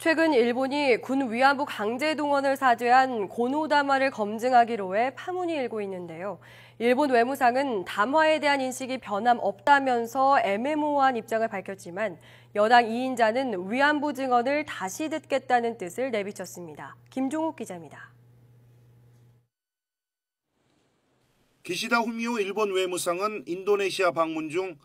최근 일본이 군 위안부 강제 동원을 사죄한 고노다마를 검증하기로 해 파문이 일고 있는데요. 일본 외무상은 담화에 대한 인식이 변함없다면서 애매모호한 입장을 밝혔지만 여당 2인자는 위안부 증언을 다시 듣겠다는 뜻을 내비쳤습니다. 김종욱 기자입니다. 기시다 후미오 일본 외무상은 인도네시아 방문 중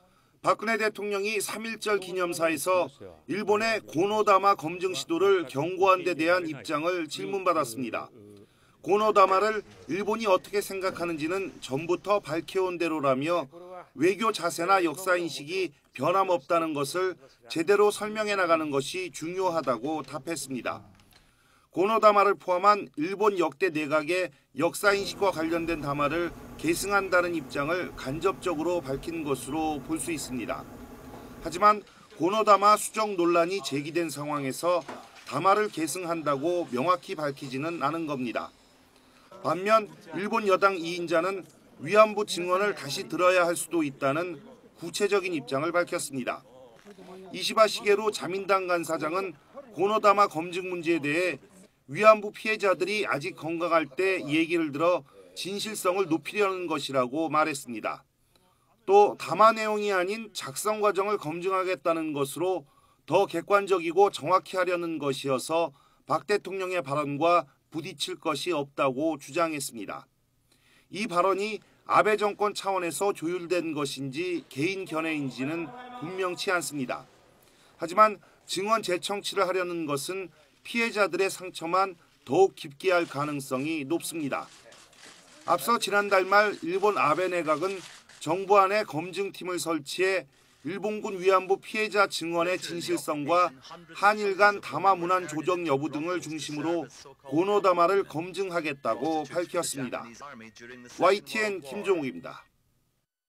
박근혜 대통령이 3.1절 기념사에서 일본의 고노다마 검증 시도를 경고한 데 대한 입장을 질문받았습니다. 고노다마를 일본이 어떻게 생각하는지는 전부터 밝혀온 대로라며 외교 자세나 역사인식이 변함없다는 것을 제대로 설명해 나가는 것이 중요하다고 답했습니다. 고노다마를 포함한 일본 역대 내각의 역사인식과 관련된 담화를 계승한다는 입장을 간접적으로 밝힌 것으로 볼 수 있습니다. 하지만 고노다마 수정 논란이 제기된 상황에서 담화를 계승한다고 명확히 밝히지는 않은 겁니다. 반면 일본 여당 2인자는 위안부 증언을 다시 들어야 할 수도 있다는 구체적인 입장을 밝혔습니다. 이시바 시게루 자민당 간사장은 고노다마 검증 문제에 대해 위안부 피해자들이 아직 건강할 때 얘기를 들어 진실성을 높이려는 것이라고 말했습니다. 또 담화 내용이 아닌 작성 과정을 검증하겠다는 것으로 더 객관적이고 정확히 하려는 것이어서 박 대통령의 발언과 부딪힐 것이 없다고 주장했습니다. 이 발언이 아베 정권 차원에서 조율된 것인지 개인 견해인지는 분명치 않습니다. 하지만 증언 재청취를 하려는 것은 피해자들의 상처만 더욱 깊게 할 가능성이 높습니다. 앞서 지난달 말 일본 아베 내각은 정부 안에 검증팀을 설치해 일본군 위안부 피해자 증언의 진실성과 한일 간 담화 문안 조정 여부 등을 중심으로 고노다마를 검증하겠다고 밝혔습니다. YTN 김종욱입니다.